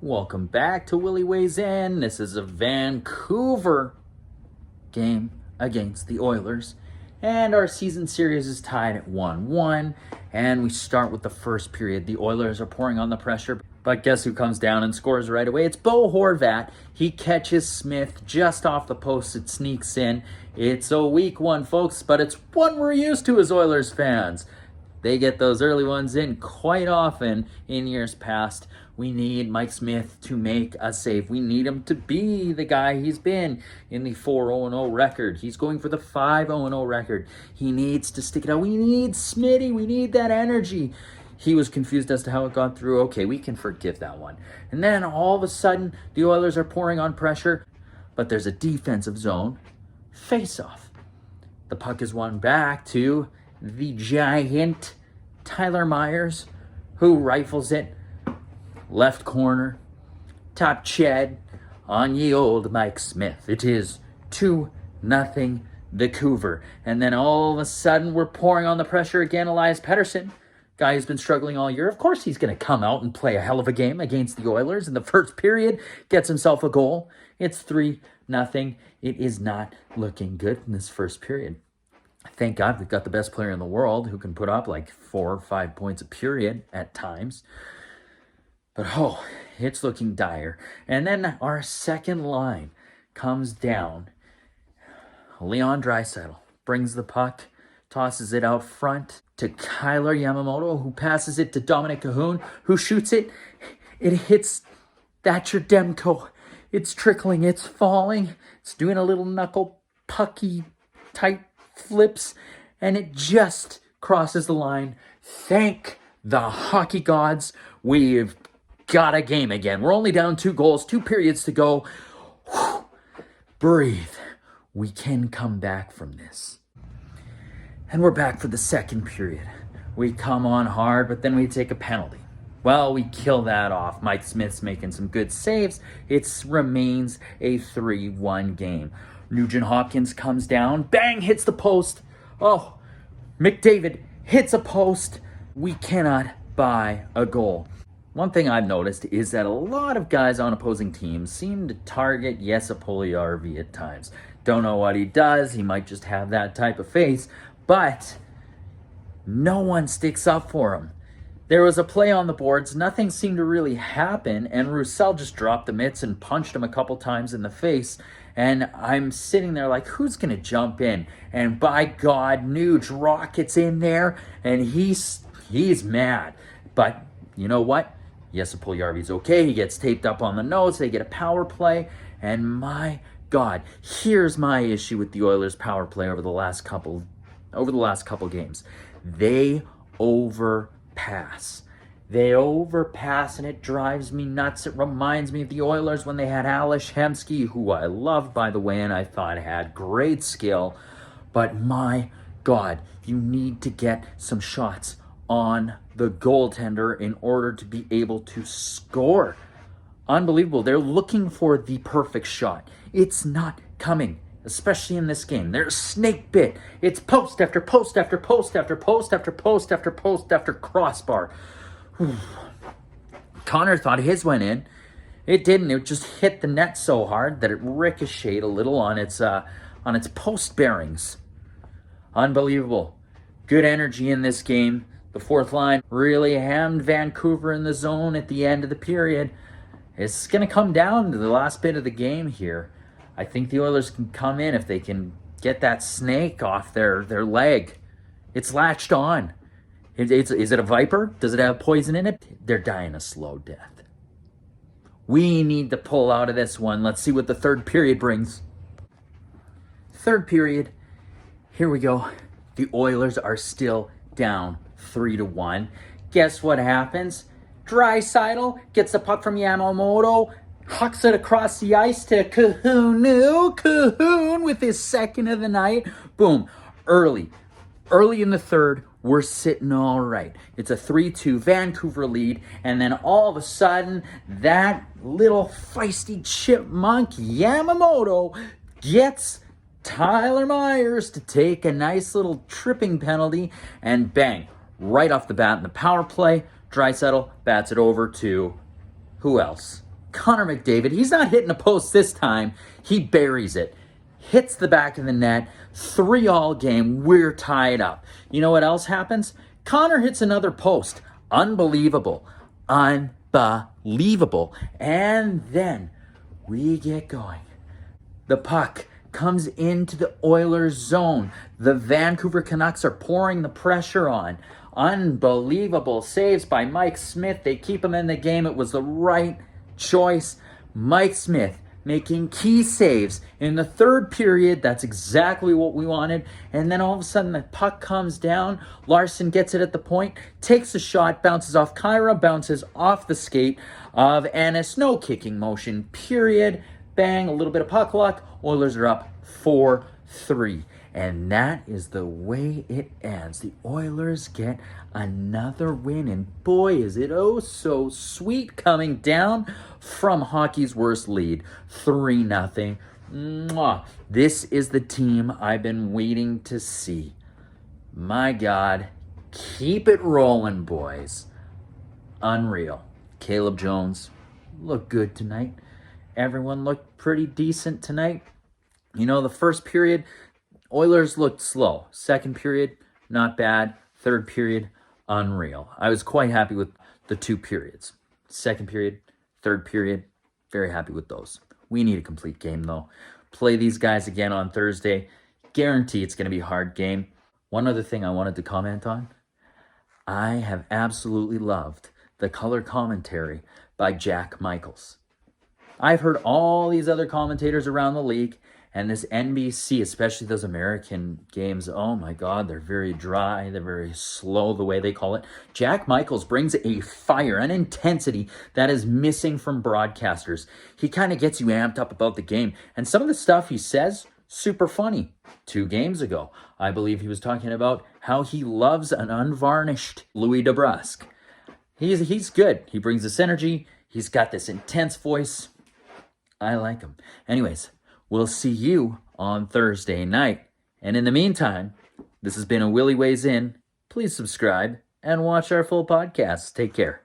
Welcome back to Willy Weighs In. This is a Vancouver game against the Oilers. And our season series is tied at 1-1. And we start with the first period. The Oilers are pouring on the pressure. But guess who comes down and scores right away? It's Bo Horvat. He catches Smith just off the post. It sneaks in. It's a weak one, folks, but it's one we're used to as Oilers fans. They get those early ones in quite often in years past. We need Mike Smith to make a save. We need him to be the guy he's been in the 4-0 record. He's going for the 5-0 record. He needs to stick it out. We need Smitty. We need that energy. He was confused as to how it got through. Okay, we can forgive that one. And then all of a sudden, the Oilers are pouring on pressure, but there's a defensive zone face-off. The puck is won back to the giant Tyler Myers, who rifles it left corner, top Ched on ye old Mike Smith. It is 2-0 Vancouver. And then all of a sudden we're pouring on the pressure again. Elias Pettersson, guy who's been struggling all year. Of course he's going to come out and play a hell of a game against the Oilers in the first period. Gets himself a goal. It's 3-0. It is not looking good in this first period. Thank God we've got the best player in the world who can put up like 4 or 5 points a period at times. But it's looking dire. And then our second line comes down. Leon Draisaitl brings the puck, tosses it out front to Kyler Yamamoto, who passes it to Dominic Cahoon, who shoots it. It hits Thatcher Demko. It's trickling, it's falling. It's doing a little knuckle pucky type flips, and it just crosses the line. Thank the hockey gods. We've got a game again. We're only down 2 goals, 2 periods to go. Whew. Breathe. We can come back from this. And we're back for the second period. We come on hard, but then we take a penalty. Well, we kill that off. Mike Smith's making some good saves. It remains a 3-1 game. Nugent Hopkins comes down, bang, hits the post. Oh, McDavid hits a post. We cannot buy a goal. One thing I've noticed is that a lot of guys on opposing teams seem to target Jesse Puljujärvi at times. Don't know what he does. He might just have that type of face, but no one sticks up for him. There was a play on the boards. Nothing seemed to really happen, and Roussel just dropped the mitts and punched him a couple times in the face. And I'm sitting there like, who's going to jump in? And by God, Nuge rockets in there, and he's mad. But you know what? Jesse Puljujärvi's okay. He gets taped up on the nose. They get a power play. And my God, here's my issue with the Oilers' power play over the last couple games. They overpass. They overpass, and it drives me nuts. It reminds me of the Oilers when they had Ales Hemsky, who I loved, by the way, and I thought had great skill. But my God, you need to get some shots on the goaltender in order to be able to score. Unbelievable. They're looking for the perfect shot. It's not coming, especially in this game. They're snake bit. It's post after post after post after post after post after post after crossbar. Connor thought his went in. It didn't. It just hit the net so hard that it ricocheted a little on its post bearings. Unbelievable. Good energy in this game. The fourth line really hammed Vancouver in the zone at the end of the period. It's going to come down to the last bit of the game here. I think the Oilers can come in if they can get that snake off their leg. It's latched on. Is it a viper? Does it have poison in it? They're dying a slow death. We need to pull out of this one. Let's see what the third period brings. Third period. Here we go. The Oilers are still down 3-1. Guess what happens? Draisaitl gets the puck from Yamamoto, hucks it across the ice to Cahoon. Cahoon with his second of the night. Boom. Early in the third, we're sitting all right. It's a 3-2 Vancouver lead, and then all of a sudden, that little feisty chipmunk Yamamoto gets Tyler Myers to take a nice little tripping penalty, and bang, right off the bat in the power play, Draisaitl bats it over to who else? Connor McDavid, he's not hitting a post this time. He buries it. Hits the back of the net. 3-all game. We're tied up. You know what else happens? Connor hits another post. Unbelievable. Unbelievable. And then we get going. The puck comes into the Oilers zone. The Vancouver Canucks are pouring the pressure on. Unbelievable saves by Mike Smith. They keep him in the game. It was the right choice. Mike Smith making key saves in the third period. That's exactly what we wanted. And then all of a sudden the puck comes down. Larson gets it at the point, takes a shot, bounces off Kyra, bounces off the skate of Ennis. No kicking motion, period. Bang, a little bit of puck luck. Oilers are up 4-3. And that is the way it ends. The Oilers get another win. And boy, is it oh so sweet coming down from hockey's worst lead. 3-0. Mwah. This is the team I've been waiting to see. My God, keep it rolling, boys. Unreal. Caleb Jones looked good tonight. Everyone looked pretty decent tonight. You know, the first period, Oilers looked slow. Second period, not bad. Third period, unreal. I was quite happy with the 2 periods. Second period, third period, very happy with those. We need a complete game, though. Play these guys again on Thursday. Guarantee it's going to be a hard game. One other thing I wanted to comment on. I have absolutely loved the color commentary by Jack Michaels. I've heard all these other commentators around the league, and this NBC, especially those American games, oh my God, they're very dry, they're very slow, the way they call it. Jack Michaels brings a fire, an intensity that is missing from broadcasters. He kind of gets you amped up about the game, and some of the stuff he says, super funny. 2 games ago, I believe he was talking about how he loves an unvarnished Louis DeBrusque. He's good. He brings this energy. He's got this intense voice. I like him. Anyways, we'll see you on Thursday night. And in the meantime, this has been a Willy Weighs In. Please subscribe and watch our full podcast. Take care.